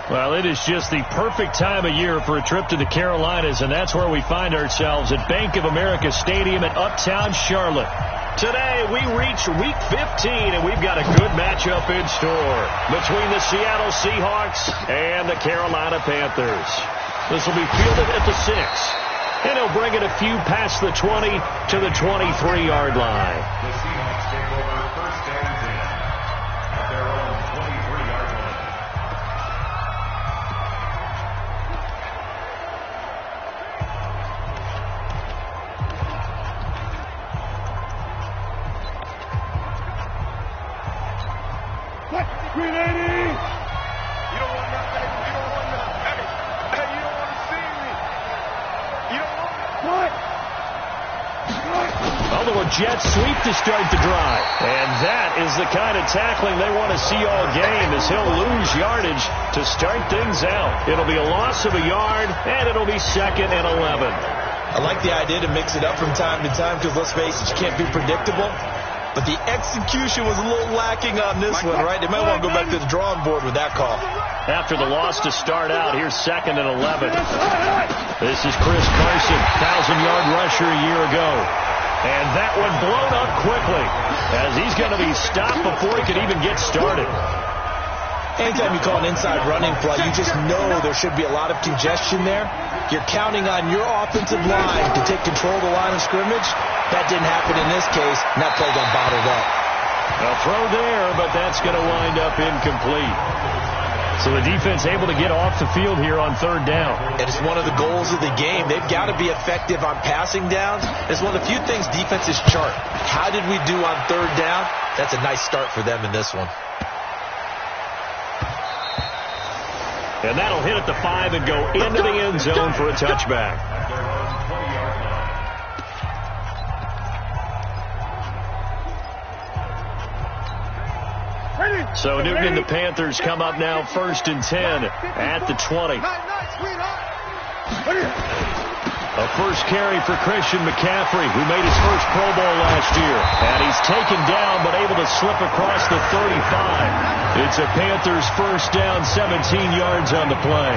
Well, it is just the perfect time of year for a trip to the Carolinas, and that's where we find ourselves at Bank of America Stadium in Uptown Charlotte. Today, we reach Week 15, and we've got a good matchup in store between the Seattle Seahawks and the Carolina Panthers. This will be fielded at the 6, and he'll bring it a few past the 20 to the 23-yard line. The Seahawks take over first and 10 at their own 23-yard line. Green 80! You don't want nothing. You don't want nothing. Hey, you don't want to see me. You don't want what? Well, the Jets sweep to start the drive. And that is the kind of tackling they want to see all game, as he'll lose yardage to start things out. It'll be a loss of a yard, and it'll be 2nd and 11. I like the idea to mix it up from time to time because, let's face it, you can't be predictable. But the execution was a little lacking on this one, right? They might want to go back to the drawing board with that call. After the loss to start out, here's 2nd and 11. This is Chris Carson, 1,000-yard rusher a year ago. And that one blown up quickly, as he's going to be stopped before he could even get started. Anytime you call an inside running play, you just know there should be a lot of congestion there. You're counting on your offensive line to take control of the line of scrimmage. That didn't happen in this case, and that play got bottled up. A throw there, but that's going to wind up incomplete. So the defense able to get off the field here on 3rd down. It is one of the goals of the game. They've got to be effective on passing downs. It's one of the few things defenses chart. How did we do on 3rd down? That's a nice start for them in this one. And that'll hit at the 5 and go into the end zone for a touchback. So Newton and the Panthers come up now 1st and 10 at the 20. A first carry for Christian McCaffrey, who made his first Pro Bowl last year. And he's taken down, but able to slip across the 35. It's a Panthers first down, 17 yards on the play.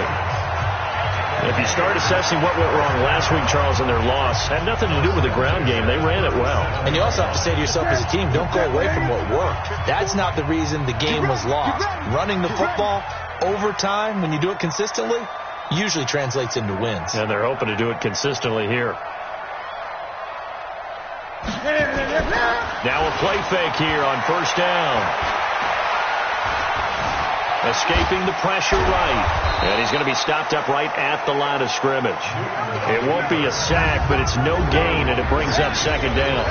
If you start assessing what went wrong last week, Charles, in their loss, had nothing to do with the ground game. They ran it well. And you also have to say to yourself as a team, don't go away from what worked. That's not the reason the game was lost. Running the football over time, when you do it consistently, usually translates into wins. And they're hoping to do it consistently here. Now a play fake here on 1st down. Escaping the pressure right. And he's going to be stopped up right at the line of scrimmage. It won't be a sack, but it's no gain, and it brings up 2nd down.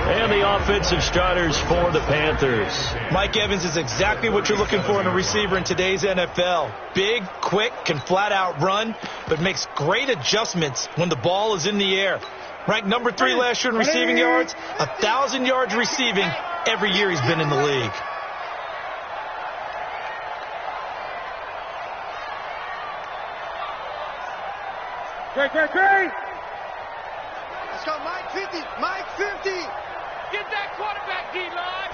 And the offensive starters for the Panthers. Mike Evans is exactly what you're looking for in a receiver in today's NFL. Big, quick, can flat-out run, but makes great adjustments when the ball is in the air. Ranked number 3 last year in receiving yards, 1,000 yards receiving every year he's been in the league. Great. Let's go, Mike 50. Mike 50. Get that quarterback, D-line.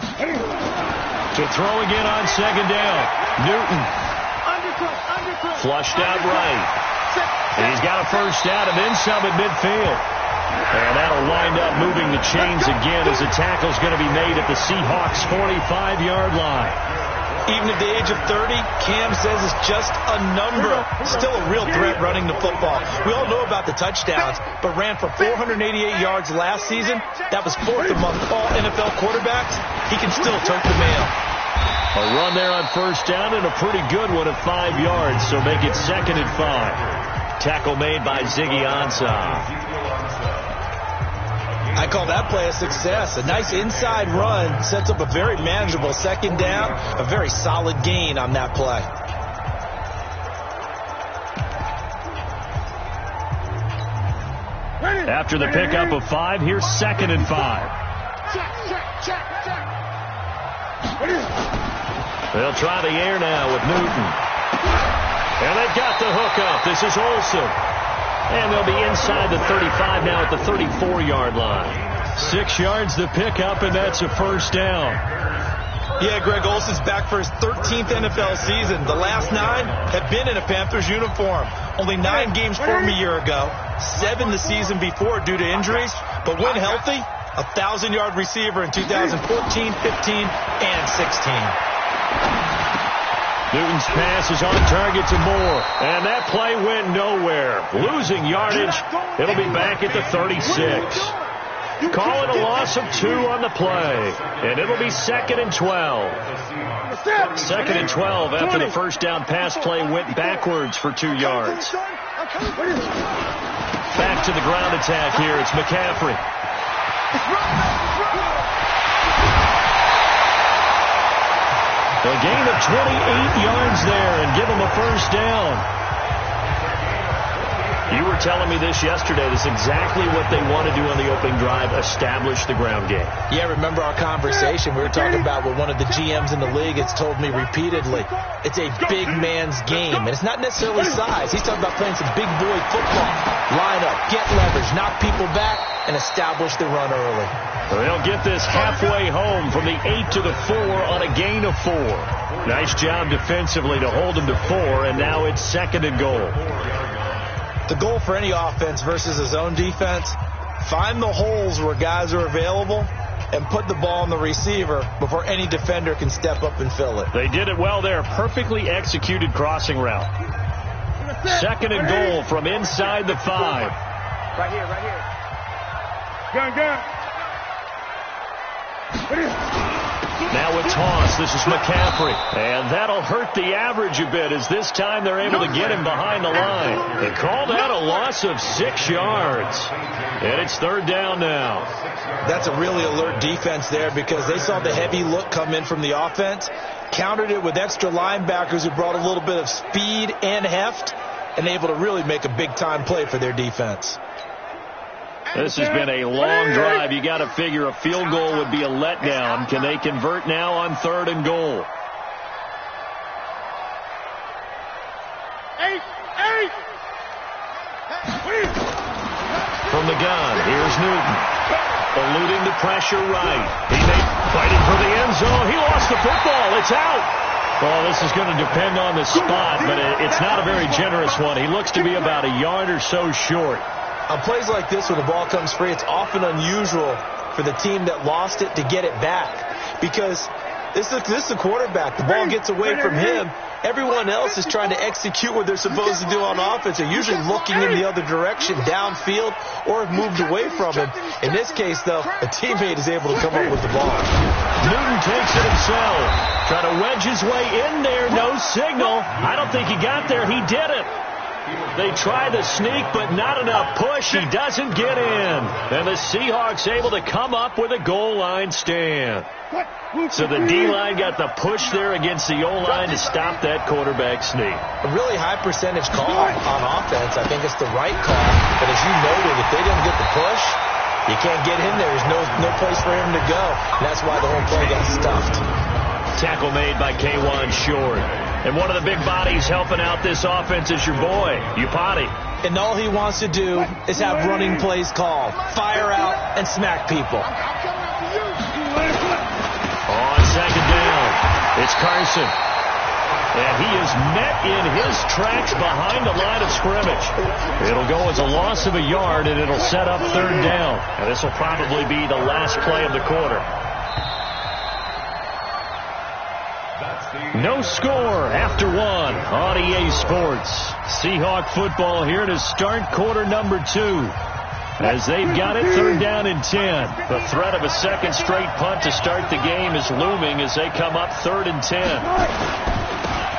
To throw again on 2nd down. Newton. Underfoot. Flushed out right. And he's got a first down and then some at midfield. And that'll wind up moving the chains again as the tackle's going to be made at the Seahawks' 45-yard line. Even at the age of 30, Cam says it's just a number. Still a real threat running the football. We all know about the touchdowns, but ran for 488 yards last season. That was 4th among all NFL quarterbacks. He can still tote the mail. A run there on 1st down and a pretty good one at 5 yards, so make it 2nd and 5. Tackle made by Ziggy Ansah. I call that play a success. A nice inside run sets up a very manageable 2nd down. A very solid gain on that play. After the pickup of 5, here's 2nd and 5. They'll try the air now with Newton. And they've got the hook up. This is Olsen. And they'll be inside the 35 now at the 34-yard line. 6 yards the pickup, and that's a first down. Yeah, Greg Olsen's back for his 13th NFL season. The last 9 have been in a Panthers uniform. Only 9 games for him a year ago, 7 the season before due to injuries, but when healthy, a 1,000-yard receiver in 2014, 15, and 16. Newton's pass is on target to Moore, and that play went nowhere. Losing yardage, it'll be back at the 36. Calling a loss of 2 on the play, and it'll be 2nd and 12. 2nd and 12 after the first down pass play went backwards for 2 yards. Back to the ground attack here. It's McCaffrey. A gain of 28 yards there and give him a first down. You were telling me this yesterday. This is exactly what they want to do on the opening drive, establish the ground game. Yeah, remember our conversation. We were talking about what one of the GMs in the league has told me repeatedly. It's a big man's game, and it's not necessarily size. He's talking about playing some big boy football. Line up, get leverage, knock people back, and establish the run early. They'll get this halfway home from the 8 to the 4 on a gain of 4. Nice job defensively to hold them to 4, and now it's 2nd and goal. The goal for any offense versus a zone defense, find the holes where guys are available and put the ball on the receiver before any defender can step up and fill it. They did it well there. Perfectly executed crossing route. 2nd and goal from inside the 5. Right here, right here. Gun. Now a toss. This is McCaffrey. And that'll hurt the average a bit as this time they're able to get him behind the line. They called out a loss of 6 yards. And it's 3rd down now. That's a really alert defense there because they saw the heavy look come in from the offense, countered it with extra linebackers who brought a little bit of speed and heft, and able to really make a big-time play for their defense. This has been a long drive. You got to figure a field goal would be a letdown. Can they convert now on 3rd and goal? From the gun, here's Newton. Eluding the pressure right. He fighting for the end zone. He lost the football. It's out. Well, this is going to depend on the spot, but it's not a very generous one. He looks to be about a yard or so short. On plays like this, when the ball comes free, it's often unusual for the team that lost it to get it back because this is the quarterback. The ball gets away from him. Everyone else is trying to execute what they're supposed to do on offense. They're usually looking in the other direction, downfield, or have moved away from him. In this case, though, a teammate is able to come up with the ball. Newton takes it himself. Trying to wedge his way in there. No signal. I don't think he got there. He did it. They try the sneak, but not enough push. He doesn't get in. And the Seahawks able to come up with a goal line stand. So the D-line got the push there against the O-line to stop that quarterback sneak. A really high percentage call on offense. I think it's the right call. But as you noted, if they didn't get the push, you can't get him there. There's no place for him to go. And that's why the whole play got stuffed. Tackle made by K'Wan Short. And one of the big bodies helping out this offense is your boy, Upati. And all he wants to do is have running plays called. Fire out and smack people. On 2nd down, it's Carson. And he is met in his tracks behind the line of scrimmage. It'll go as a loss of a yard, and it'll set up 3rd down. And this will probably be the last play of the quarter. No score after 1 on EA Sports. Seahawk football here to start quarter number 2. As they've got it 3rd down and 10. The threat of a second straight punt to start the game is looming as they come up 3rd and 10.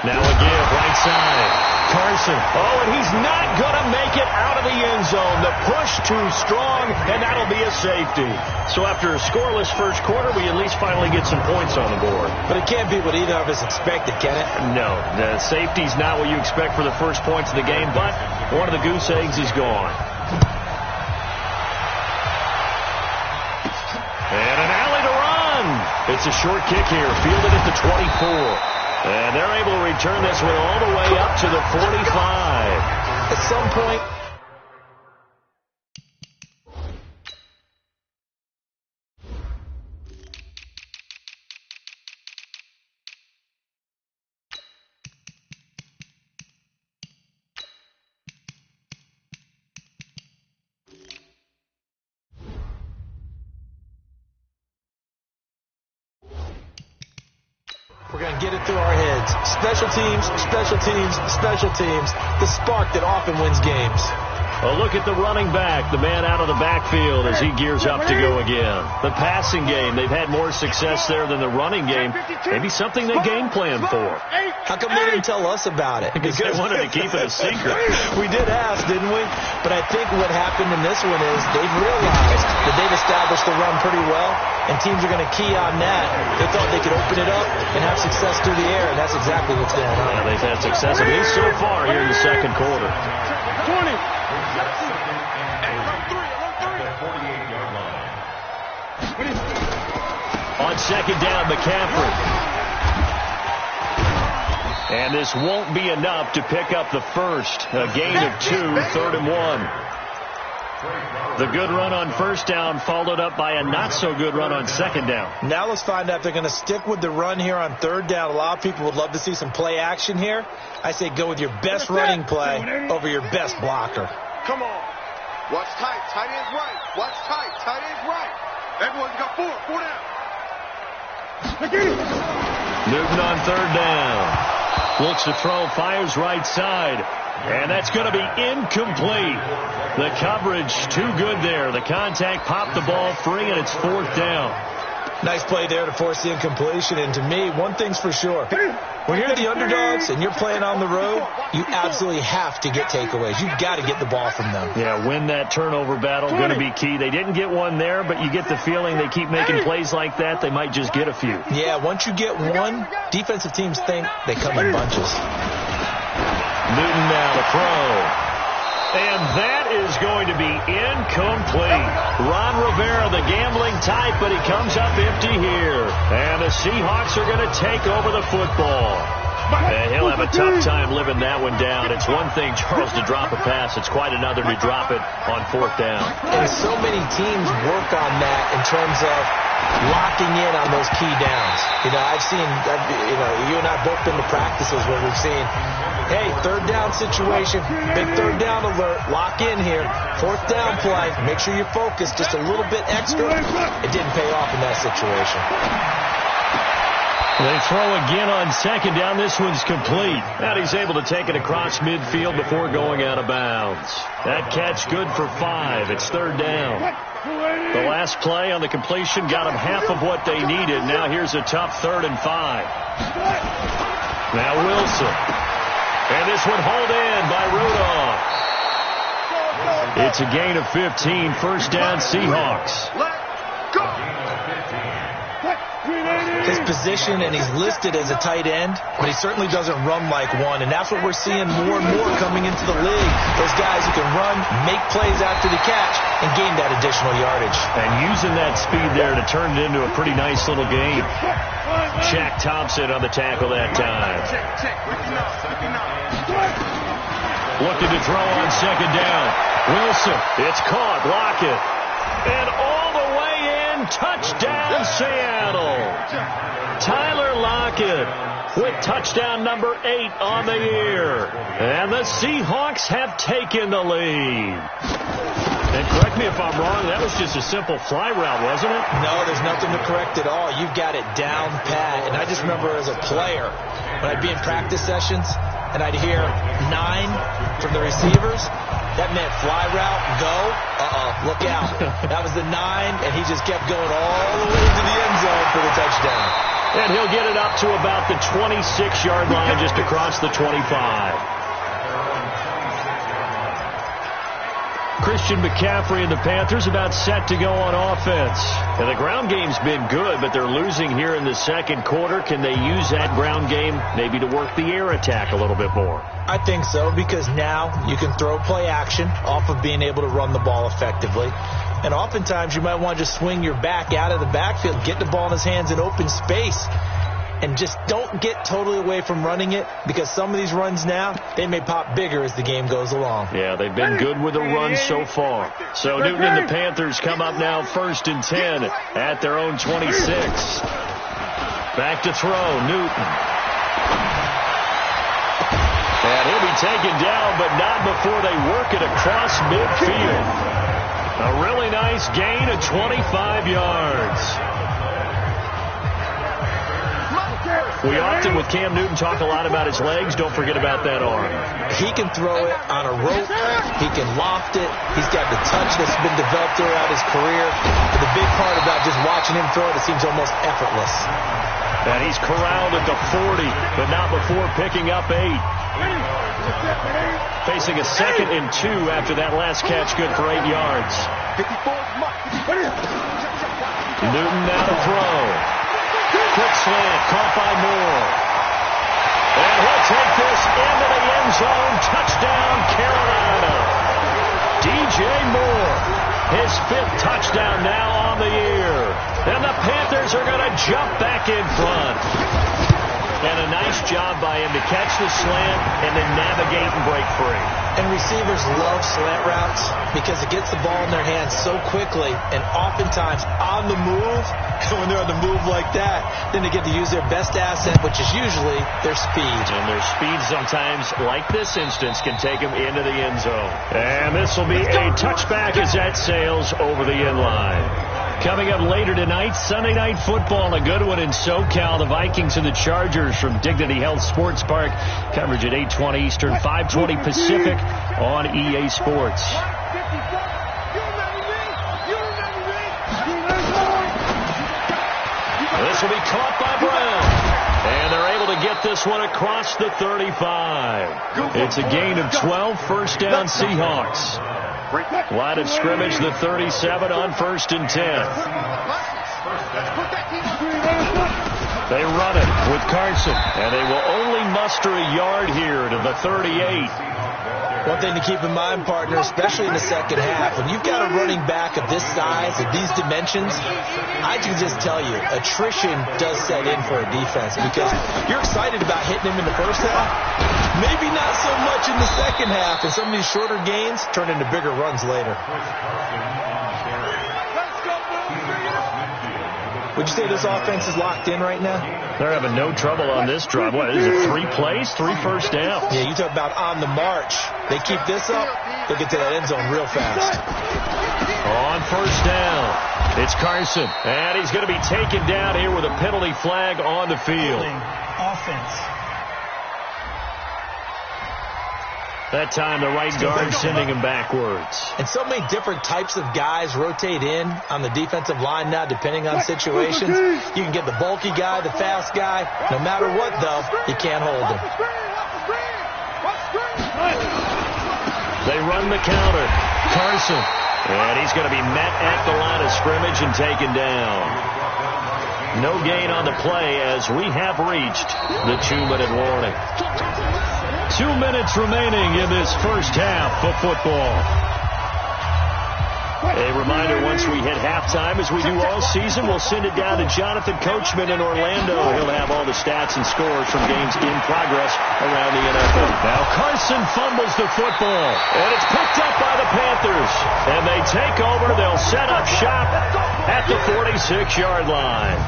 Now a give right side. Carson. Oh, and he's not going to make it out of the end zone. The push too strong, and that'll be a safety. So after a scoreless first quarter, we at least finally get some points on the board. But it can't be what either of us expected, can it? No, the safety's not what you expect for the first points of the game, but one of the goose eggs is gone. And an alley to run. It's a short kick here, fielded at the 24. And they're able to return this one all the way up to the 45. At some point, to get it through our heads. Special teams, special teams, special teams. The spark that often wins games. A look at the running back, the man out of the backfield as he gears up to go again. The passing game, they've had more success there than the running game. Maybe something they game planned for. How come they didn't tell us about it? Because they wanted to keep it a secret. We did ask, didn't we? But I think what happened in this one is they've realized that they've established the run pretty well, and teams are going to key on that. They thought they could open it up and have success through the air, and that's exactly what's going on. Yeah, they've had success, at least so far here in the second quarter. 20. On second down, McCaffrey. And this won't be enough to pick up the first. A gain of 2, 3rd and 1. The good run on first down followed up by a not-so-good run on second down. Now let's find out if they're going to stick with the run here on third down. A lot of people would love to see some play action here. I say go with your best running play over your best blocker. Come on. Watch tight. Tight end's right. Watch tight. Tight end's right. Everyone's got 4 down. Newton on third down. Looks to throw, fires right side. And that's going to be incomplete. The coverage too good there. The contact popped the ball free, and it's 4th down. Nice play there to force the incompletion. And to me, one thing's for sure. When you're the underdogs and you're playing on the road, you absolutely have to get takeaways. You've got to get the ball from them. Yeah, win that turnover battle, going to be key. They didn't get one there, but you get the feeling they keep making plays like that, they might just get a few. Yeah, once you get one, defensive teams think they come in bunches. Newton now to throw. And that is going to be incomplete. Ron Rivera, the gambling type, but he comes up empty here. And the Seahawks are going to take over the football. And he'll have a tough time living that one down. It's one thing, Charles, to drop a pass. It's quite another to drop it on 4th down. And so many teams work on that in terms of locking in on those key downs. You know, you and I both been to practices where we've seen, hey, 3rd down situation, big 3rd down alert, lock in here, 4th down play, make sure you're focused just a little bit extra. It didn't pay off in that situation. They throw again on second down. This one's complete. And he's able to take it across midfield before going out of bounds. That catch good for 5. It's 3rd down. The last play on the completion got them half of what they needed. Now here's a tough 3rd and 5. Now Wilson. And this one hauled in by Rudolph. It's a gain of 15. 1st down, Seahawks. His position, and he's listed as a tight end, but he certainly doesn't run like one, and that's what we're seeing more and more coming into the league. Those guys who can run, make plays after the catch, and gain that additional yardage. And using that speed there to turn it into a pretty nice little game. Shaq Thompson on the tackle that time. Looking to throw on second down. Wilson, it's caught, Lockett. And all the way in, touchdown Seattle. Tyler Lockett with touchdown number 8 on the year. And the Seahawks have taken the lead. And correct me if I'm wrong, that was just a simple fly route, wasn't it? No, there's nothing to correct at all. You've got it down pat. And I just remember as a player, when I'd be in practice sessions, and I'd hear 9 from the receivers, that meant fly route, go, look out. That was the 9, and he just kept going all the way to the end zone for the touchdown. And he'll get it up to about the 26-yard line, just across the 25. Christian McCaffrey and the Panthers about set to go on offense. And the ground game's been good, but they're losing here in the second quarter. Can they use that ground game maybe to work the air attack a little bit more? I think so, because now you can throw play action off of being able to run the ball effectively. And oftentimes you might want to just swing your back out of the backfield, get the ball in his hands in open space, and just don't get totally away from running it, because some of these runs now, they may pop bigger as the game goes along. Yeah, they've been good with the run so far. So Newton and the Panthers come up now 1st and 10 at their own 26. Back to throw, Newton. And he'll be taken down, but not before they work it across midfield. A really nice gain of 25 yards. We often, with Cam Newton, talk a lot about his legs. Don't forget about that arm. He can throw it on a rope. He can loft it. He's got the touch that's been developed throughout his career. But the big part about just watching him throw it seems almost effortless. And he's corralled at the 40, but not before picking up 8. Facing a 2nd and 2 after that last catch, good for 8 yards. Newton now to throw. Quick slant, caught by Moore. And he'll take this into the end zone. Touchdown, Carolina. DJ Moore, his 5th touchdown now on the year. And the Panthers are going to jump back in front. And a nice job by him to catch the slant and then navigate and break free. And receivers love slant routes because it gets the ball in their hands so quickly and oftentimes on the move. And when they're on the move like that, then they get to use their best asset, which is usually their speed. And their speed sometimes, like this instance, can take them into the end zone. And this will be a touchback as that sails over the end line. Coming up later tonight, Sunday Night Football, a good one in SoCal. The Vikings and the Chargers from Dignity Health Sports Park. Coverage at 8:20 Eastern, 5:20 Pacific on EA Sports. This will be caught by Brown. And they're able to get this one across the 35. It's a gain of 12, first down Seahawks. Line of scrimmage, the 37 on 1st and 10. They run it with Carson, and they will only muster a yard here to the 38. One thing to keep in mind, partner, especially in the second half, when you've got a running back of this size, of these dimensions, I can just tell you, attrition does set in for a defense because you're excited about hitting him in the first half. Maybe not so much in the second half, and some of these shorter gains turn into bigger runs later. Would you say this offense is locked in right now? They're having no trouble on this drive. What, is it 3 plays, 3 first downs? Yeah, you talk about on the march. They keep this up, they'll get to that end zone real fast. On first down, it's Carson, and he's going to be taken down here with a penalty flag on the field. Offense. That time, the right guard sending him backwards. And so many different types of guys rotate in on the defensive line now, depending on situations. You can get the bulky guy, the fast guy. No matter what, though, you can't hold him. They run the counter. Carson. And he's going to be met at the line of scrimmage and taken down. No gain on the play as we have reached the 2-minute warning. 2 minutes remaining in this first half of football. A reminder, once we hit halftime, as we do all season, we'll send it down to Jonathan Coachman in Orlando. He'll have all the stats and scores from games in progress around the NFL. Now Carson fumbles the football, and it's picked up by the Panthers. And they take over. They'll set up shop at the 46-yard line.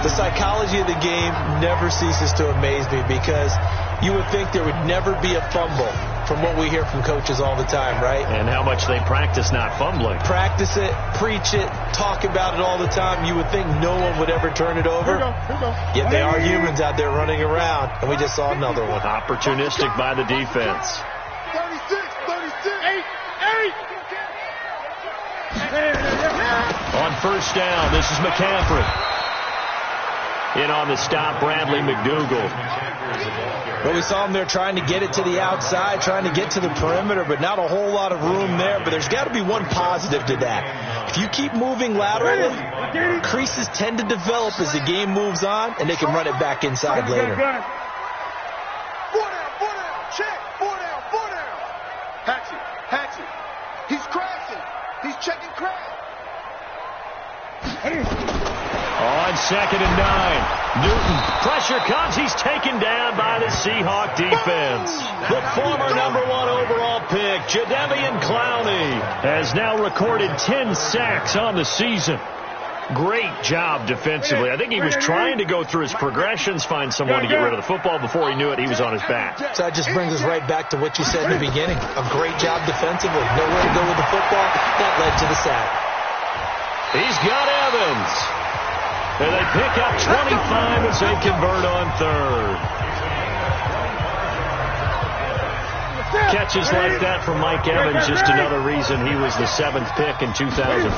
The psychology of the game never ceases to amaze me because you would think there would never be a fumble from what we hear from coaches all the time, right? And how much they practice not fumbling. Practice it, preach it, talk about it all the time. You would think no one would ever turn it over. Yet they are humans out there running around, and we just saw another one. Opportunistic by the defense. 36, 8. On first down, this is McCaffrey. In on the stop, Bradley McDougald. Well, we saw him there trying to get it to the outside, trying to get to the perimeter, but not a whole lot of room there. But there's got to be one positive to that. If you keep moving laterally, creases tend to develop as the game moves on, and they can run it back inside later. 4 down, check, 4 down. Hatchet. He's crashing. He's checking crash. On 2nd and 9, Newton, pressure comes, he's taken down by the Seahawk defense. The former #1 overall pick, Jadeveon Clowney, has now recorded 10 sacks on the season. Great job defensively. I think he was trying to go through his progressions, find someone to get rid of the football. Before he knew it, he was on his back. So that just brings us right back to what you said in the beginning. A great job defensively. Nowhere to go with the football. That led to the sack. He's got Evans. And they pick up 25 as they convert on third. Catches like that from Mike Evans, just another reason he was the 7th pick in 2014.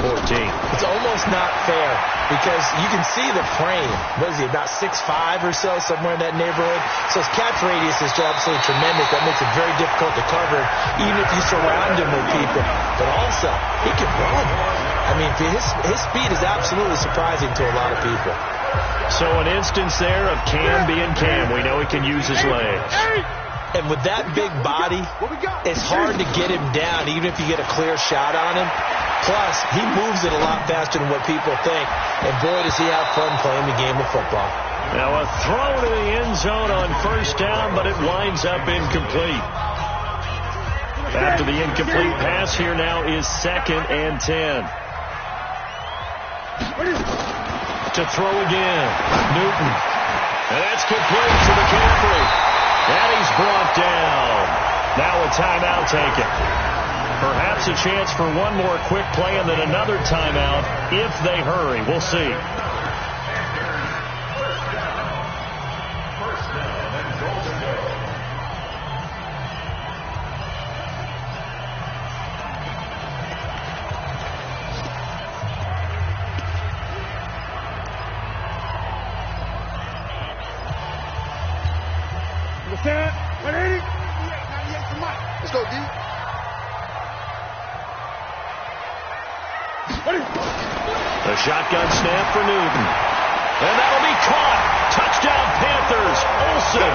It's almost not fair because you can see the frame. What is he, about 6'5" or so, somewhere in that neighborhood? So his catch radius is absolutely tremendous. That makes it very difficult to cover, even if you surround him with people. But also, he can run. I mean, his speed is absolutely surprising to a lot of people. So an instance there of Cam being Cam. We know he can use his legs. And with that big body, it's hard to get him down, even if you get a clear shot on him. Plus, he moves it a lot faster than what people think. And boy, does he have fun playing the game of football. Now a throw to the end zone on first down, but it winds up incomplete. After the incomplete pass, here now is 2nd and 10. To throw again, Newton. And that's complete to McCaffrey. And he's brought down. Now a timeout taken. Perhaps a chance for one more quick play and then another timeout if they hurry. We'll see. Let's go, D. A shotgun snap for Newton. And that'll be caught. Touchdown Panthers. Olsen.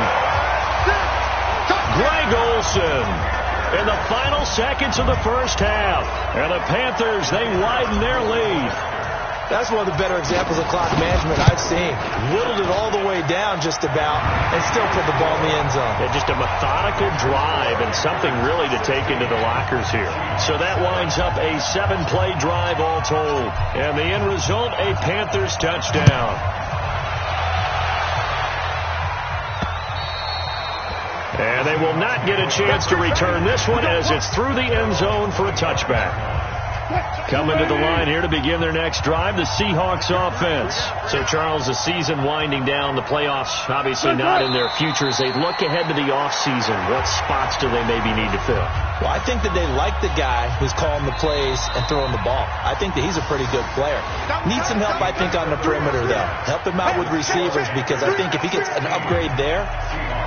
Greg Olsen. In the final seconds of the first half. And the Panthers, they widen their lead. That's one of the better examples of clock management I've seen. Whittled it all the way down just about and still put the ball in the end zone. Yeah, just a methodical drive and something really to take into the lockers here. So that winds up a 7-play drive all told. And the end result, a Panthers touchdown. And they will not get a chance to return this one as it's through the end zone for a touchback. Coming to the line here to begin their next drive, the Seahawks offense. So, Charles, the season winding down, the playoffs obviously not in their future. As they look ahead to the offseason, what spots do they maybe need to fill? Well, I think that they like the guy who's calling the plays and throwing the ball. I think that he's a pretty good player. Needs some help, I think, on the perimeter, though. Help him out with receivers because I think if he gets an upgrade there,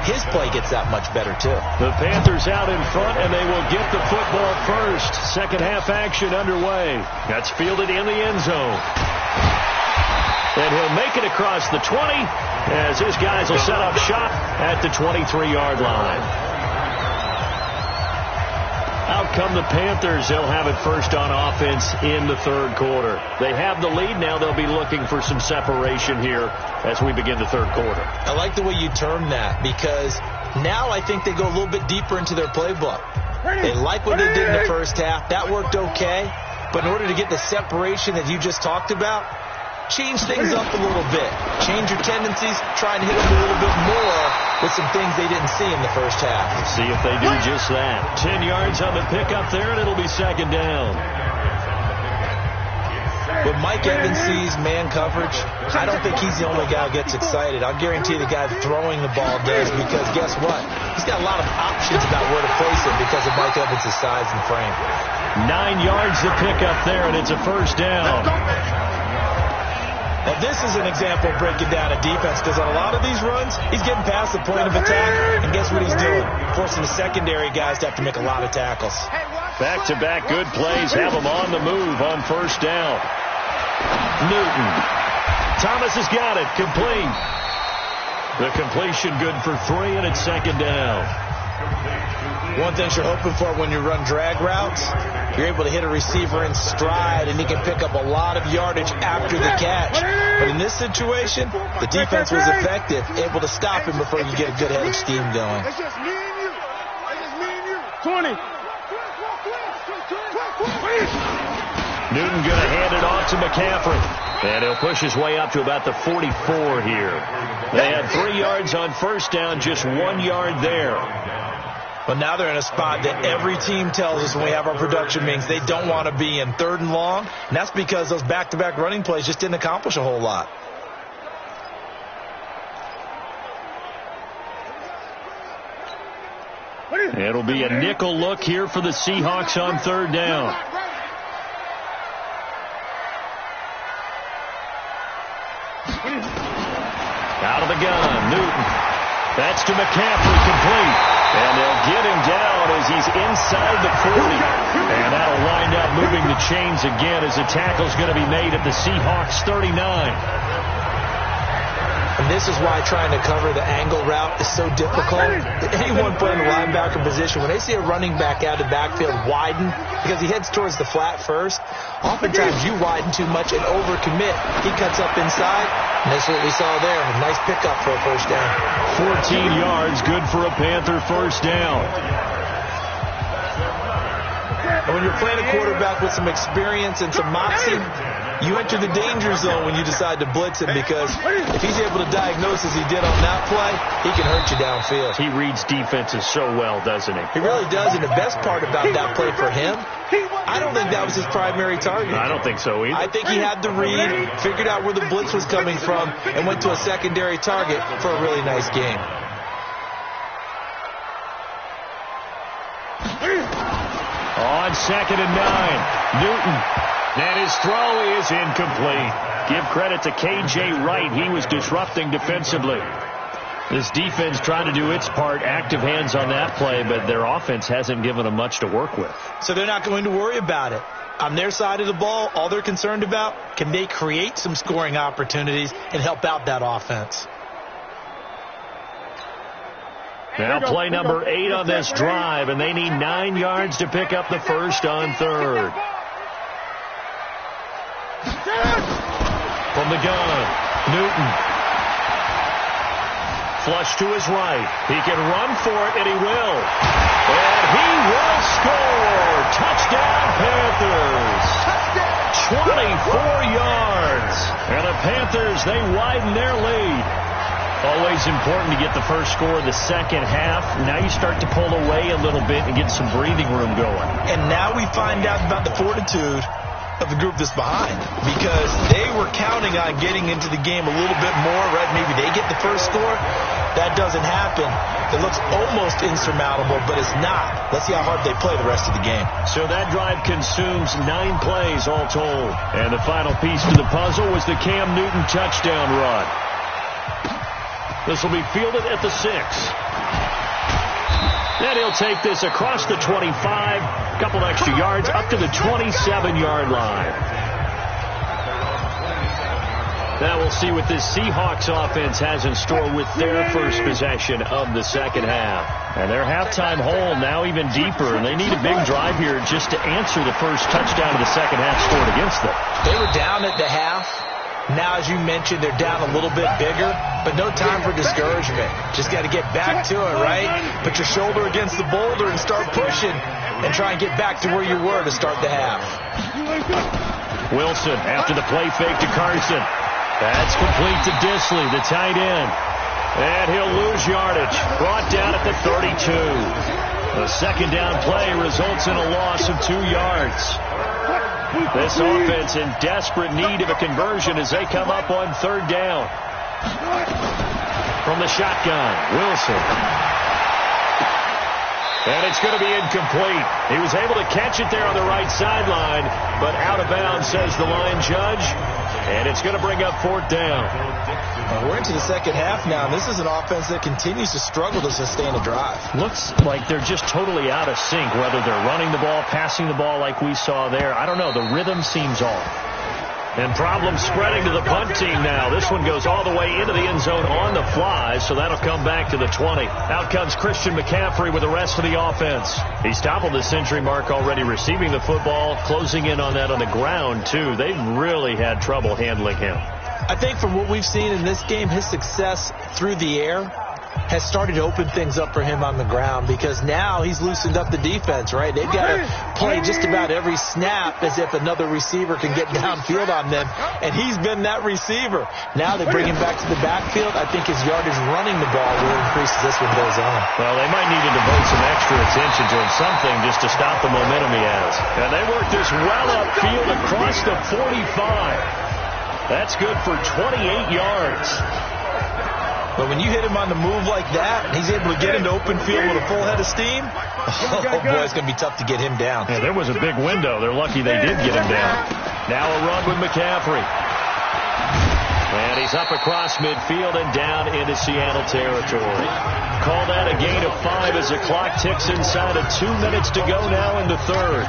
his play gets that much better, too. The Panthers out in front, and they will get the football first. Second half action underway. That's fielded in the end zone. And he'll make it across the 20 as his guys will set up shop at the 23-yard line. Out come the Panthers. They'll have it first on offense in the third quarter. They have the lead. Now they'll be looking for some separation here as we begin the third quarter. I like the way you term that because now I think they go a little bit deeper into their playbook. They like what they did in the first half. That worked okay. But in order to get the separation that you just talked about, change things up a little bit. Change your tendencies. Try and hit them a little bit more with some things they didn't see in the first half. See if they do just that. 10 yards on the pickup there, and it'll be second down. When Mike Evans sees man coverage, I don't think he's the only guy who gets excited. I'll guarantee the guy throwing the ball does because guess what? He's got a lot of options about where to place him because of Mike Evans' size and frame. 9 yards to pick up there, and it's a first down. Now, this is an example of breaking down a defense because on a lot of these runs, he's getting past the point of attack, and guess what he's doing? Forcing the secondary guys to have to make a lot of tackles. Back-to-back good plays have them on the move on first down. Newton. Thomas has got it. Complete. The completion good for 3, and it's second down. One thing you're hoping for when you run drag routes, you're able to hit a receiver in stride, and he can pick up a lot of yardage after the catch. But in this situation, the defense was effective, able to stop him before you get a good head of steam going. It's just me and you. It's just me and you. 20. Newton going to hand it off to McCaffrey. And he'll push his way up to about the 44 here. They had 3 yards on first down, just 1 yard there. But now they're in a spot that every team tells us when we have our production meetings they don't want to be in, 3rd and long. And that's because those back-to-back running plays just didn't accomplish a whole lot. It'll be a nickel look here for the Seahawks on third down. Out of the gun, Newton. That's to McCaffrey, complete. And they'll get him down as he's inside the 40. And that'll wind up moving the chains again as the tackle's going to be made at the Seahawks 39. And this is why trying to cover the angle route is so difficult. Anyone playing the linebacker position, when they see a running back out of the backfield widen, because he heads towards the flat first, oftentimes you widen too much and overcommit. He cuts up inside, and that's what we saw there. A nice pickup for a first down. 14 yards, good for a Panther first down. And when you're playing a quarterback with some experience and some moxie, you enter the danger zone when you decide to blitz him, because if he's able to diagnose as he did on that play, he can hurt you downfield. He reads defenses so well, doesn't he? He really does, and the best part about that play for him, I don't think that was his primary target. I don't think so either. I think he had the read, figured out where the blitz was coming from, and went to a secondary target for a really nice game. On 2nd and 9, Newton. And his throw is incomplete. Give credit to K.J. Wright. He was disrupting defensively. This defense trying to do its part, active hands on that play, but their offense hasn't given them much to work with. So they're not going to worry about it. On their side of the ball, all they're concerned about, can they create some scoring opportunities and help out that offense? Now play number 8 on this drive, and they need 9 yards to pick up the first on third. From the gun, Newton. Flush to his right. He can run for it, and he will. And he will score. Touchdown, Panthers. 24 yards. And the Panthers, they widen their lead. Always important to get the first score of the second half. Now you start to pull away a little bit and get some breathing room going. And now we find out about the fortitude of the group that's behind, because they were counting on getting into the game a little bit more, right? Maybe they get the first score. That doesn't happen. It looks almost insurmountable, but it's not. Let's see how hard they play the rest of the game. So that drive consumes 9 plays all told. And the final piece to the puzzle was the Cam Newton touchdown run. This will be fielded at the 6. Then he'll take this across the 25, couple extra yards up to the 27-yard line. Now we'll see what this Seahawks offense has in store with their first possession of the second half. And their halftime hole now even deeper, and they need a big drive here just to answer the first touchdown of the second half scored against them. They were down at the half. Now, as you mentioned, they're down a little bit bigger, but no time for discouragement. Just got to get back to it, right? Put your shoulder against the boulder and start pushing and try and get back to where you were to start the half. Wilson after the play fake to Carson. That's complete to Disley, the tight end. And he'll lose yardage. Brought down at the 32. The second down play results in a loss of 2 yards. This offense in desperate need of a conversion as they come up on third down. From the shotgun, Wilson. And it's going to be incomplete. He was able to catch it there on the right sideline, but out of bounds, says the line judge. And it's going to bring up fourth down. We're into the second half now, and this is an offense that continues to struggle to sustain a drive. Looks like they're just totally out of sync, whether they're running the ball, passing the ball like we saw there. I don't know. The rhythm seems off. And problems spreading to the punt team now. This one goes all the way into the end zone on the fly, so that'll come back to the 20. Out comes Christian McCaffrey with the rest of the offense. He's toppled the century mark already receiving the football, closing in on that on the ground, too. They've really had trouble handling him. I think from what we've seen in this game, his success through the air has started to open things up for him on the ground, because now he's loosened up the defense, right? They've got to play just about every snap as if another receiver can get downfield on them, and he's been that receiver. Now they bring him back to the backfield. I think his yardage running the ball will increase as this one goes on. Well, they might need to devote some extra attention to him, something just to stop the momentum he has. And they work this well upfield across the 45. That's good for 28 yards. But when you hit him on the move like that, and he's able to get into open field with a full head of steam, oh, boy, it's going to be tough to get him down. Yeah, there was a big window. They're lucky they did get him down. Now a run with McCaffrey. And he's up across midfield and down into Seattle territory. Call that a gain of 5 as the clock ticks inside of 2 minutes to go now in the third.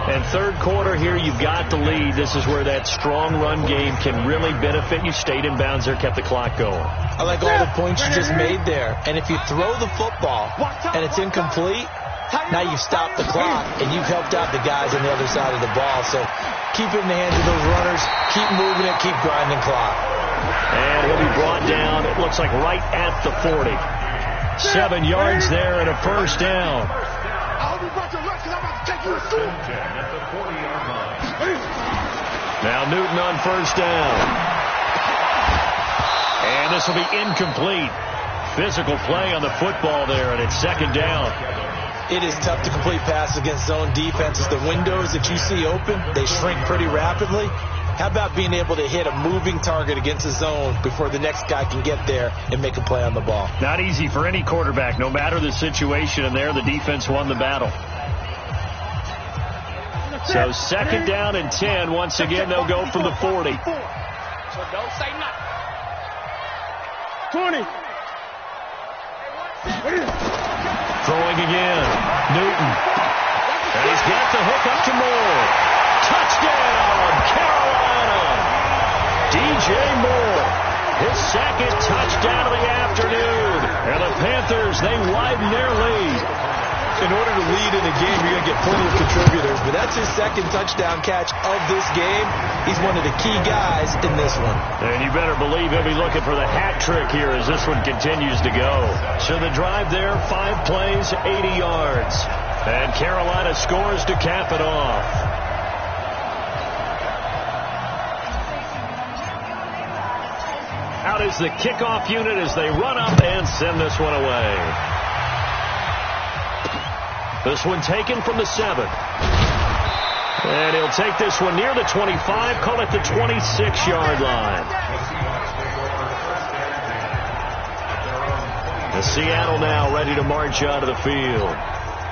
And third quarter here, you've got the lead. This is where that strong run game can really benefit you. Stayed in bounds there, kept the clock going. I like all the points you just made there. And if you throw the football and it's incomplete, now you've stopped the clock and you've helped out the guys on the other side of the ball. So keep it in the hands of those runners. Keep moving it. Keep grinding clock. And he'll be brought down, it looks like right at the 40. 7 yards there and a first down. Now Newton on first down. And this will be incomplete. Physical play on the football there, and it's second down. It is tough to complete passes against zone defenses. The windows that you see open, they shrink pretty rapidly. How about being able to hit a moving target against a zone before the next guy can get there and make a play on the ball? Not easy for any quarterback, no matter the situation, and there the defense won the battle. So second down and 10. Once again, they'll go from the 40. So don't say nothing. 20. Throwing again. Newton. And he's got the hook up to Moore. Touchdown, Carolina. DJ Moore. His second touchdown of the afternoon. And the Panthers, they widen their lead. In order to lead in a game, you're going to get plenty of contributors, but that's his second touchdown catch of this game. He's one of the key guys in this one. And you better believe he'll be looking for the hat trick here as this one continues to go. So the drive there, 5 plays, 80 yards. And Carolina scores to cap it off. Out is the kickoff unit as they run up and send this one away. This one taken from the 7. And he'll take this one near the 25, call it the 26-yard line. The Seattle now ready to march out of the field.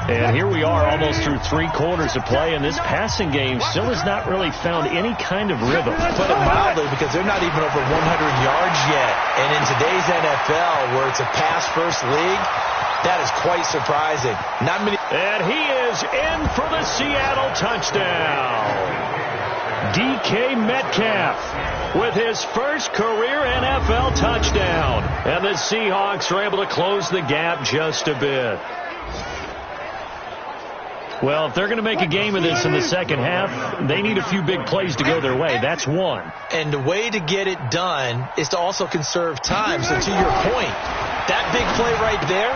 And here we are almost through 3 quarters of play, and this passing game still has not really found any kind of rhythm. Put it mildly, because they're not even over 100 yards yet. And in today's NFL, where it's a pass-first league, that is quite surprising. Not many. And he is in for the Seattle touchdown. DK Metcalf with his first career NFL touchdown. And the Seahawks are able to close the gap just a bit. Well, if they're going to make a game of this in the second half, they need a few big plays to go their way. That's one. And the way to get it done is to also conserve time. So to your point, that big play right there,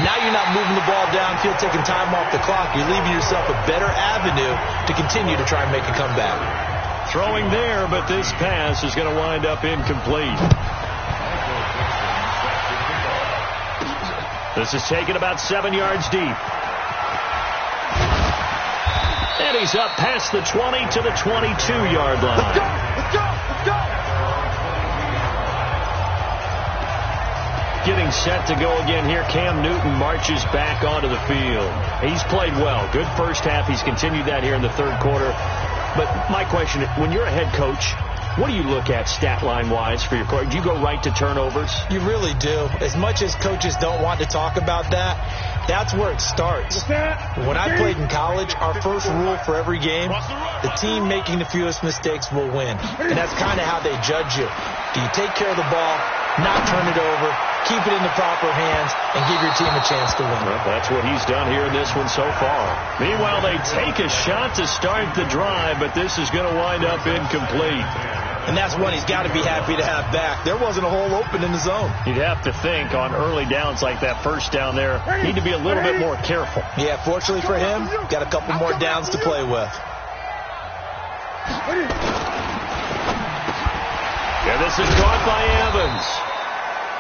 now you're not moving the ball downfield, taking time off the clock. You're leaving yourself a better avenue to continue to try and make a comeback. Throwing there, but this pass is going to wind up incomplete. This is taken about 7 yards deep. And he's up past the 20 to the 22-yard line. Let's go! Let's go! Let's go! Getting set to go again here. Cam Newton marches back onto the field. He's played well. Good first half. He's continued that here in the third quarter. But my question, when you're a head coach, what do you look at stat line-wise for your coach? Do you go right to turnovers? You really do. As much as coaches don't want to talk about that, that's where it starts. When I played in college, our first rule for every game, the team making the fewest mistakes will win. And that's kind of how they judge you. Do you take care of the ball, not turn it over, keep it in the proper hands, and give your team a chance to win? Well, that's what he's done here in this one so far. Meanwhile, they take a shot to start the drive, but this is going to wind up incomplete. And that's one he's got to be happy to have back. There wasn't a hole open in the zone. You'd have to think on early downs like that first down there, need to be a little bit more careful. Yeah, fortunately for him, got a couple more downs to play with. Yeah, this is caught by Evans.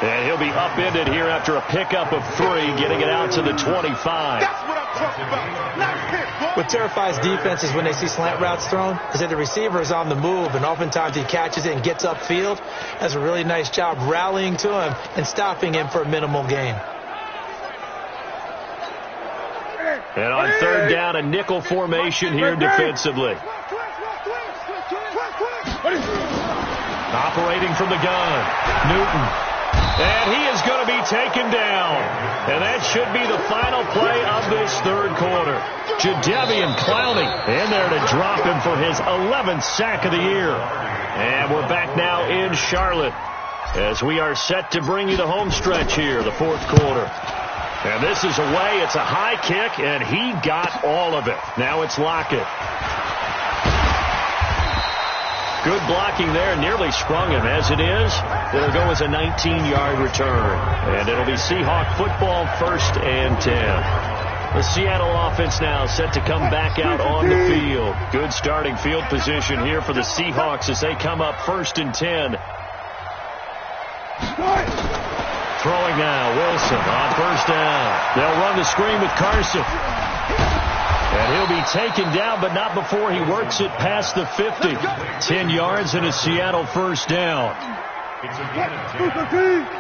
And he'll be upended here after a pickup of 3, getting it out to the 25. That's what I'm talking about. Not hit, boy. What terrifies defenses when they see slant routes thrown is that the receiver is on the move, and oftentimes he catches it and gets upfield. Does a really nice job rallying to him and stopping him for a minimal gain. And on third down, a nickel formation here defensively. Operating from the gun, Newton. And he is going to be taken down. And that should be the final play of this third quarter. Jadeveon Clowney in there to drop him for his 11th sack of the year. And we're back now in Charlotte as we are set to bring you the home stretch here, the fourth quarter. And this is away. It's a high kick, and he got all of it. Now it's Lockett. Good blocking there, nearly sprung him. As it is, it'll go as a 19-yard return. And it'll be Seahawk football, 1st and 10. The Seattle offense now set to come back out on the field. Good starting field position here for the Seahawks as they come up 1st and 10. Throwing now, Wilson on 1st down. They'll run the screen with Carson. And he'll be taken down, but not before he works it past the 50. 10 yards and a Seattle 1st down.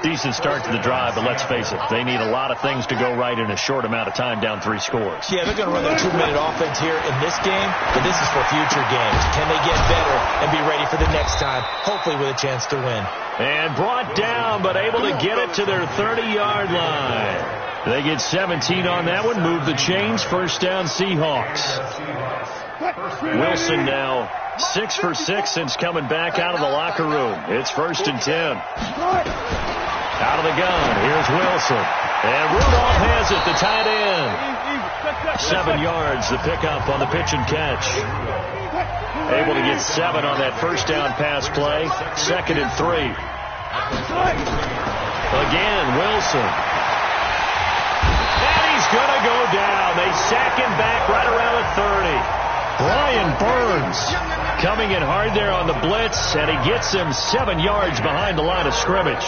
Decent start to the drive, but let's face it, they need a lot of things to go right in a short amount of time, down 3 scores. Yeah, they're going to run their 2-minute offense here in this game, but this is for future games. Can they get better and be ready for the next time, hopefully with a chance to win? And brought down, but able to get it to their 30-yard line. They get 17 on that one, move the chains, 1st down Seahawks. Wilson now 6 for 6 since coming back out of the locker room. It's 1st and 10. Out of the gun, here's Wilson. And Rudolph has it, the tight end. 7 yards, the pickup on the pitch and catch. Able to get 7 on that 1st down pass play. 2nd and 3. Again, Wilson. He's going to go down. They sack him back right around the 30. Brian Burns coming in hard there on the blitz, and he gets him 7 yards behind the line of scrimmage.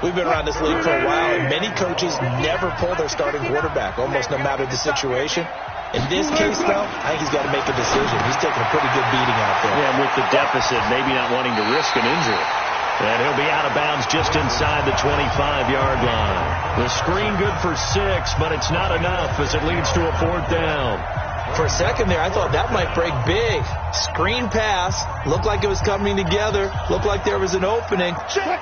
We've been around this league for a while, and many coaches never pull their starting quarterback, almost no matter the situation. In this case, though, I think he's got to make a decision. He's taking a pretty good beating out there. Yeah, and with the deficit, maybe not wanting to risk an injury. And he'll be out of bounds just inside the 25-yard line. The screen good for 6, but it's not enough as it leads to a 4th down. For a second there, I thought that might break big. Screen pass, looked like it was coming together, looked like there was an opening.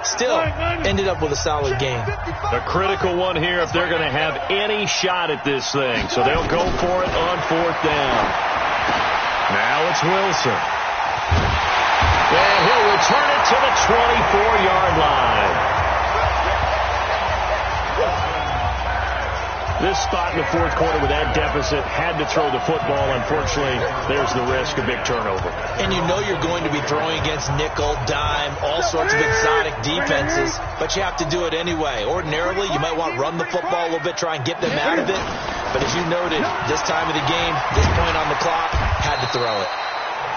Still, ended up with a solid game. A critical one here if they're going to have any shot at this thing. So they'll go for it on 4th down. Now it's Wilson. And he'll return it to the 24-yard line. This spot in the 4th quarter with that deficit, had to throw the football. Unfortunately, there's the risk of big turnover. And you know you're going to be throwing against nickel, dime, all sorts of exotic defenses, but you have to do it anyway. Ordinarily, you might want to run the football a little bit, try and get them out of it. But as you noted, this time of the game, this point on the clock, had to throw it.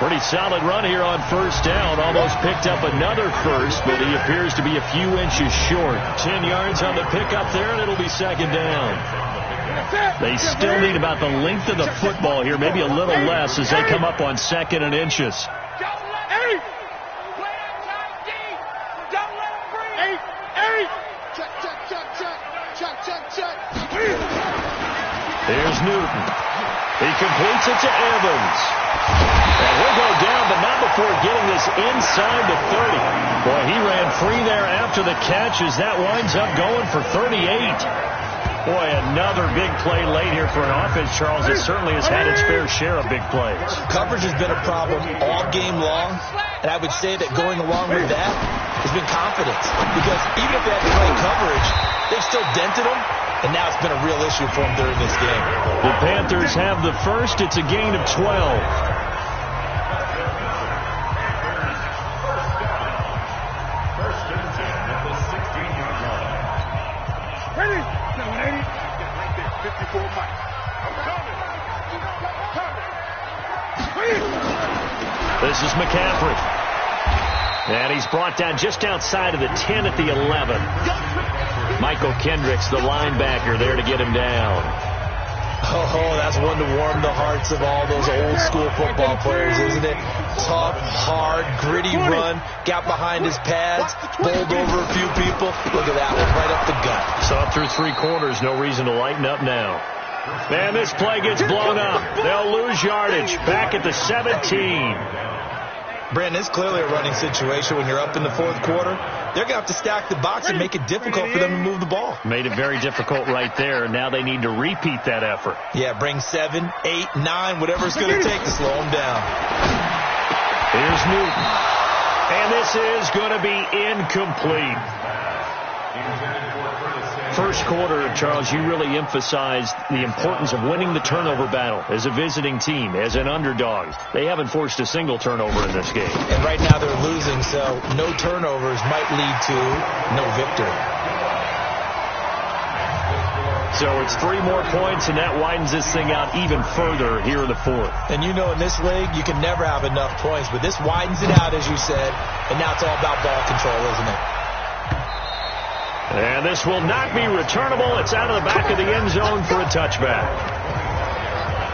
Pretty solid run here on 1st down. Almost picked up another first, but he appears to be a few inches short. 10 yards on the pickup there, and it'll be 2nd down. They still need about the length of the football here, maybe a little less as they come up on 2nd and inches. Here's Newton. He completes it to Evans. And he'll go down, but not before getting this inside the 30. Boy, he ran free there after the catch as that winds up going for 38. Boy, another big play late here for an offense, Charles, that certainly has had its fair share of big plays. Coverage has been a problem all game long, and I would say that going along with that has been confidence. Because even if they had the right coverage, they've still dented them, and now it's been a real issue for them during this game. The Panthers have the first. It's a gain of 12. This is McCaffrey. And he's brought down just outside of the 10 at the 11. Michael Kendricks, the linebacker, there to get him down. Oh, that's one to warm the hearts of all those old school football players, isn't it? Tough, hard, gritty run, got behind his pads, bowled over a few people. Look at that one, right up the gut. Saw through 3 quarters, no reason to lighten up now. And this play gets blown up. They'll lose yardage. Back at the 17. Brandon, it's clearly a running situation when you're up in the 4th quarter. They're going to have to stack the box and make it difficult for them to move the ball. Made it very difficult right there. Now they need to repeat that effort. Yeah, bring 7, 8, 9, whatever it's going to take to slow them down. Here's Newton. And this is going to be incomplete. First quarter, Charles, you really emphasized the importance of winning the turnover battle as a visiting team, as an underdog. They haven't forced a single turnover in this game. And right now they're losing, so no turnovers might lead to no victory. So it's 3 more points, and that widens this thing out even further here in the 4th. And you know in this league, you can never have enough points, but this widens it out, as you said, and now it's all about ball control, isn't it? And this will not be returnable. It's out of the back of the end zone for a touchback.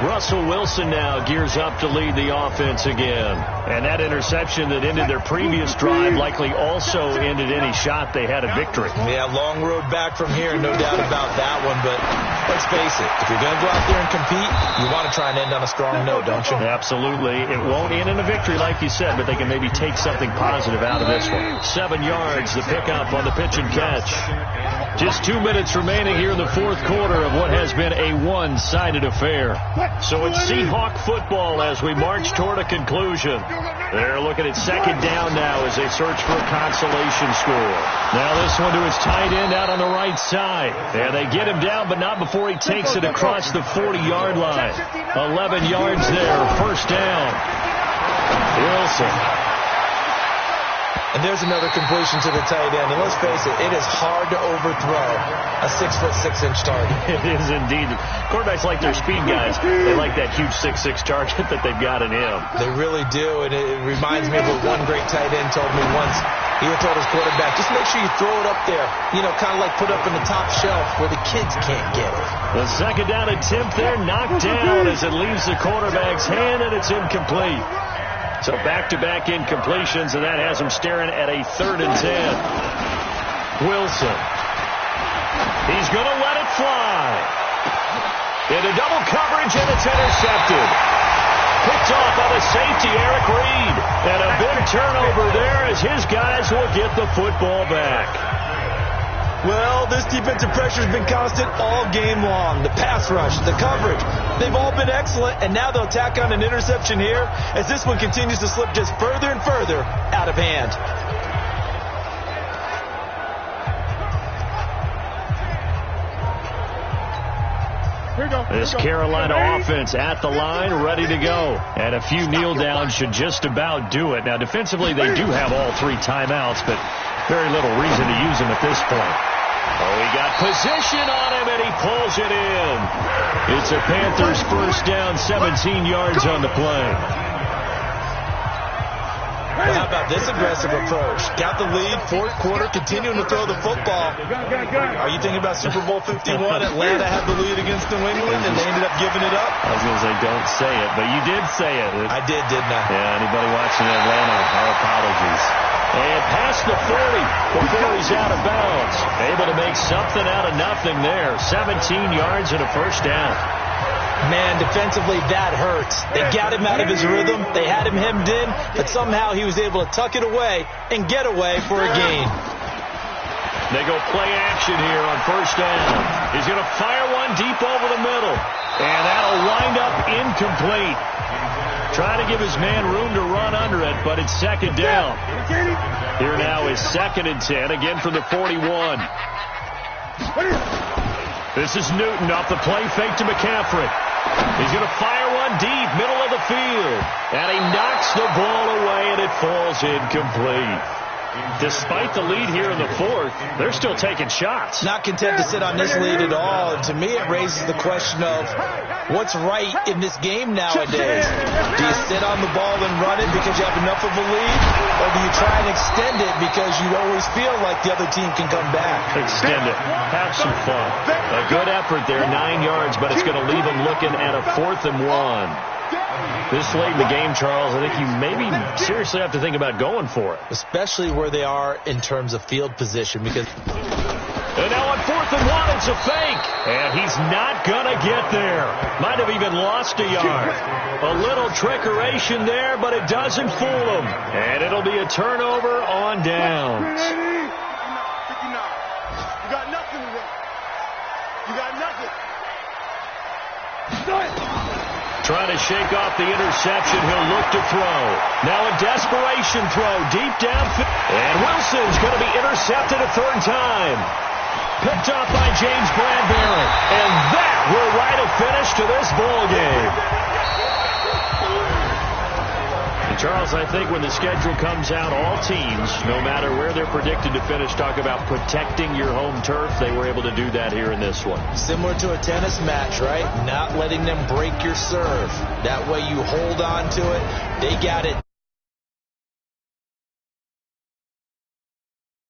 Russell Wilson now gears up to lead the offense again. And that interception that ended their previous drive likely also ended any shot they had at victory. Yeah, long road back from here, no doubt about that one. But let's face it, if you're going to go out there and compete, you want to try and end on a strong note, don't you? Absolutely. It won't end in a victory like you said, but they can maybe take something positive out of this one. 7 yards, the pickup on the pitch and catch. Just 2 minutes remaining here in the 4th quarter of what has been a one-sided affair. So it's Seahawk football as we march toward a conclusion. They're looking at 2nd down now as they search for a consolation score. Now this one to his tight end out on the right side. And they get him down, but not before he takes it across the 40-yard line. 11 yards there, 1st down. Wilson. And there's another completion to the tight end. And let's face it, it is hard to overthrow a 6'6" target. It is indeed. Quarterbacks like their speed guys. They like that huge 6'6" target that they've got in him. They really do. And it reminds me of what one great tight end told me once. He told his quarterback, just make sure you throw it up there. You know, kind of like put up in the top shelf where the kids can't get it. The 2nd down attempt there knocked down as it leaves the quarterback's hand, and it's incomplete. So back-to-back incompletions, and that has him staring at a 3rd and 10. Wilson. He's going to let it fly. Into double coverage, and it's intercepted. Picked off by the safety, Eric Reed. And a big turnover there as his guys will get the football back. Well, this defensive pressure has been constant all game long. The pass rush, the coverage, they've all been excellent, and now they'll tack on an interception here as this one continues to slip just further and further out of hand. This Carolina offense at the line, ready to go. And a few kneel downs should just about do it. Now, defensively, they do have all 3 timeouts, but very little reason to use them at this point. Oh, he got position on him, and he pulls it in. It's a Panthers 1st down, 17 yards on the play. Well, how about this aggressive approach? Got the lead, 4th quarter, continuing to throw the football. Are you thinking about Super Bowl 51? Atlanta had the lead against New England, and they ended up giving it up? I was going to say, don't say it, but you did say it. I did, didn't I? Yeah, anybody watching Atlanta, our apologies. And past the 40 before he's out of bounds. Able to make something out of nothing there. 17 yards and a 1st down. Man, defensively, that hurts. They got him out of his rhythm. They had him hemmed in, but somehow he was able to tuck it away and get away for a gain. They go play action here on 1st down. He's going to fire one deep over the middle. And that'll wind up incomplete. Trying to give his man room to run under it, but it's 2nd down. Here now is 2nd and 10, again from the 41. This is Newton off the play fake to McCaffrey. He's going to fire one deep, middle of the field. And he knocks the ball away, and it falls incomplete. Despite the lead here in the fourth, they're still taking shots. Not content to sit on this lead at all. And to me, it raises the question of what's right in this game nowadays. Do you sit on the ball and run it because you have enough of a lead? Or do you try and extend it because you always feel like the other team can come back? Extend it. Have some fun. A good effort there, 9 yards, but it's going to leave them looking at a 4th and 1. This late in the game, Charles, I think you maybe seriously have to think about going for it. Especially where they are in terms of field position, because... And now on 4th and 1, it's a fake. And he's not going to get there. Might have even lost a yard. A little trickeration there, but it doesn't fool him. And it'll be a turnover on downs. 59. You got nothing today. You got nothing. Trying to shake off the interception. He'll look to throw. Now a desperation throw deep downfield. And Wilson's going to be intercepted a 3rd time. Picked off by James Bradbury. And that will write a finish to this ball game. And Charles, I think when the schedule comes out, all teams, no matter where they're predicted to finish, talk about protecting your home turf. They were able to do that here in this one. Similar to a tennis match, right? Not letting them break your serve. That way you hold on to it. They got it.